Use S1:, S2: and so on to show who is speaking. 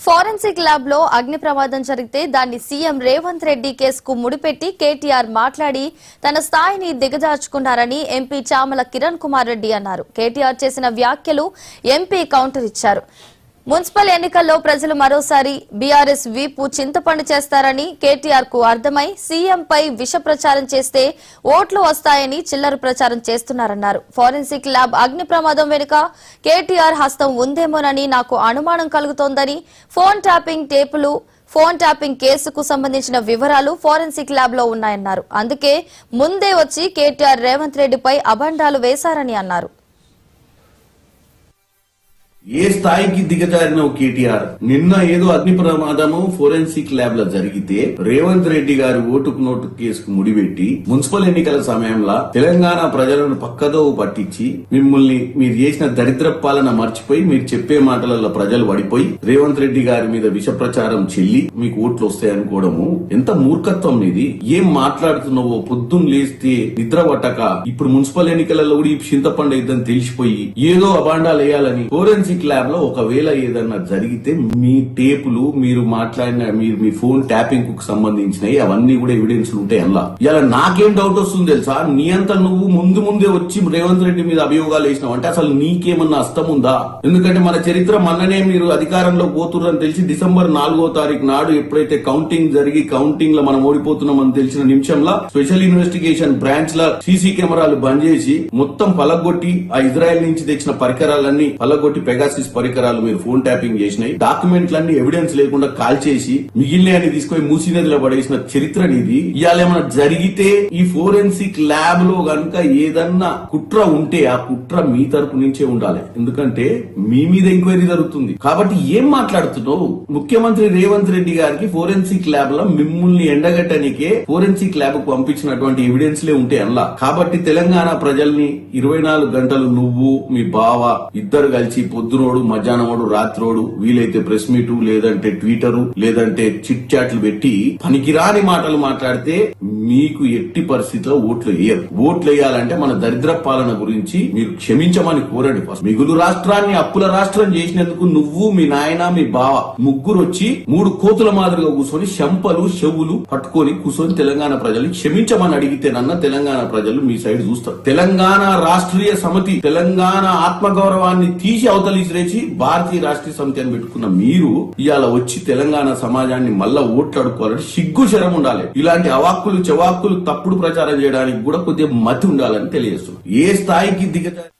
S1: Forensic lab లో అగ్ని ప్రమాదం జరిగితే దాన్ని సీఎం రేవంత్ రెడ్డి కేసుకు ముడిపెట్టి కేటీఆర్ మాట్లాడి తన స్థాయిని దిగజార్చుకున్నారని ఎంపీ చామల కిరణ్ కుమార్ రెడ్డి అన్నారు. కేటీఆర్ చేసిన వ్యాఖ్యలు ఎంపీ కౌంటర్ ఇచ్చారు. మున్సిపల్ ఎన్నికల్లో ప్రజలు మరోసారి బీఆర్ఎస్ వీపు చింతపండు చేస్తారని కేటీఆర్ కు అర్థమై సీఎంపై విష ప్రచారం చేస్తే ఓట్లు వస్తాయని చిల్లర ప్రచారం చేస్తున్నారన్నారు. ఫోరెన్సిక్ ల్యాబ్ అగ్ని ప్రమాదం వెనుక కేటీఆర్ హస్తం ఉందేమోనని నాకు అనుమానం కలుగుతోందని, ఫోన్ ట్యాపింగ్ కేసుకు సంబంధించిన వివరాలు ఫోరెన్సిక్ ల్యాబ్ లో ఉన్నాయన్నారు. అందుకే ముందే వచ్చి కేటీఆర్ రేవంత్ రెడ్డిపై అభండాలు వేశారని అన్నారు.
S2: ఏ స్థాయికి దిగజారిన కేటీఆర్ నిన్న ఏదో అగ్ని ప్రమాదము ఫోరెన్సిక్ ల్యాబ్ లో జరిగితే రేవంత్ రెడ్డి గారి ఓటుకు నోటు కేసుకు ముడిపెట్టి మున్సిపల్ ఎన్నికల సమయంలో తెలంగాణ ప్రజలను పక్కదో పట్టించి మిమ్మల్ని మీరు చేసిన దరిద్ర పాలన మర్చిపోయి మీరు చెప్పే మాటలలో ప్రజలు పడిపోయి రేవంత్ రెడ్డి గారి మీద విష ప్రచారం చెల్లి మీకు ఓట్లు వస్తాయనుకోవడము ఎంత మూర్ఖత్వం ఇది. ఏం మాట్లాడుతున్నావో పొద్దున్న లేస్తే నిద్ర పట్టక ఇప్పుడు మున్సిపల్ ఎన్నికలలో కూడా ఈ చింతపండు ఇద్దని తెలిసిపోయి ఏదో అబాండాలు వేయాలని ఫోరెన్సిక్ ల్యాబ్ లో ఒకవేళ ఏదన్నా జరిగితే మీ టేపులు మీరు మాట్లాడిన మీ ఫోన్ ట్యాపింగ్ కు సంబంధించినవి అవన్నీ కూడా ఎవిడెన్స్ ఉంటాయి. అలా ఇలా నాకేం డౌట్ వస్తుంది తెలుసా, నీ అంతా నువ్వు ముందే వచ్చి రేవంత్ రెడ్డి మీద అభియోగాలు వేసినావు అంటే అసలు నీకేమన్నా అస్తం ఉందా? ఎందుకంటే మన చరిత్ర మొన్ననే మీరు అధికారంలో పోతుర్రని తెలిసి December 4వ తారీఖు నాడు ఎప్పుడైతే కౌంటింగ్ జరిగి కౌంటింగ్ లో మనం ఓడిపోతున్నామని తెలిసిన నిమిషంలో స్పెషల్ ఇన్వెస్టిగేషన్ బ్రాంచ్ ల సీసీ కెమెరాలు బంద్ చేసి మొత్తం పలగొట్టి ఆ ఇజ్రాయెల్ నుంచి తెచ్చిన పరికరాలన్నీ పలగొట్టి పెగాసిస్ పరికరాలు మీరు ఫోన్ ట్యాపింగ్ చేసినాయి, డాక్యుమెంట్లన్నీ ఎవిడెన్స్ లేకుండా కాల్ చేసి మిగిలిన తీసుకొని మూసీ నదిలో పడేసిన చరిత్ర ఇది. ఇవాళ ఏమైనా జరిగితే ఈ ఫోరెన్సిక్ ల్యాబ్ లో గనుక ఏదన్నా కుట్ర ఉంటే ఆ కుట్ర మీ తరపు నుంచే ఉండాలి. ఎందుకంటే మీ మీద ఎంక్వైరీ జరుగుతుంది కాబట్టి ఏం మాట్లాడుతున్నావు? ముఖ్యమంత్రి రేవంత్ రెడ్డి గారికి ఫోరెన్సిక్ ల్యాబ్ లో మిమ్మల్ని ఎండగట్టనికే ఫోరెన్సిక్ ల్యాబ్ కు పంపించినటువంటి ఎవిడెన్స్ లే ఉంటాయి అలా. కాబట్టి తెలంగాణ ప్రజల్ని 24 గంటలు నువ్వు మీ బావ ఇద్దరు కలిసి పొద్దునోడు మధ్యాహ్నమోడు రాత్రోడు వీలైతే ప్రెస్ మీటు లేదంటే ట్విట్టరు లేదంటే చిట్ చాట్లు పెట్టి పనికిరాని మాటలు మాట్లాడితే మీకు ఎట్టి పరిస్థితిలో ఓట్లు వేయరు. ఓట్లు వేయాలంటే మన దరిద్ర పాలన గురించి మీరు క్షమించమని కోరండి. ఫస్ట్ మిగులు రాష్ట్రాన్ని అప్పుల రాష్ట్రం చేసినందుకు నువ్వు మీ నాయన మీ బావ ముగ్గురు వచ్చి 3 కోతుల మాదిరిగా కూర్చొని శంపలు చెవులు పట్టుకొని కూర్చొని తెలంగాణ ప్రజల్ని క్షమించమని అడిగితేనన్నా తెలంగాణ ప్రజలు మీ సైడ్ చూస్తారు. తెలంగాణ రాష్ట్రీయ సమితి తెలంగాణ ఆత్మగౌరవాన్ని తీసి అవతలిసిరేచి భారతీయ రాష్ట్రీయ సమితి అని పెట్టుకున్న మీరు ఇవాళ వచ్చి తెలంగాణ సమాజాన్ని మళ్ళా ఓట్లాడుకోవాలంటే సిగ్గు శరం ఉండాలి. ఇలాంటి అవాక్కులు చెవాక్కులు తప్పుడు ప్రచారం చేయడానికి కూడా కొద్దిగా మతి ఉండాలని తెలియజేస్తున్నారు. ఏ స్థాయికి దిగజారి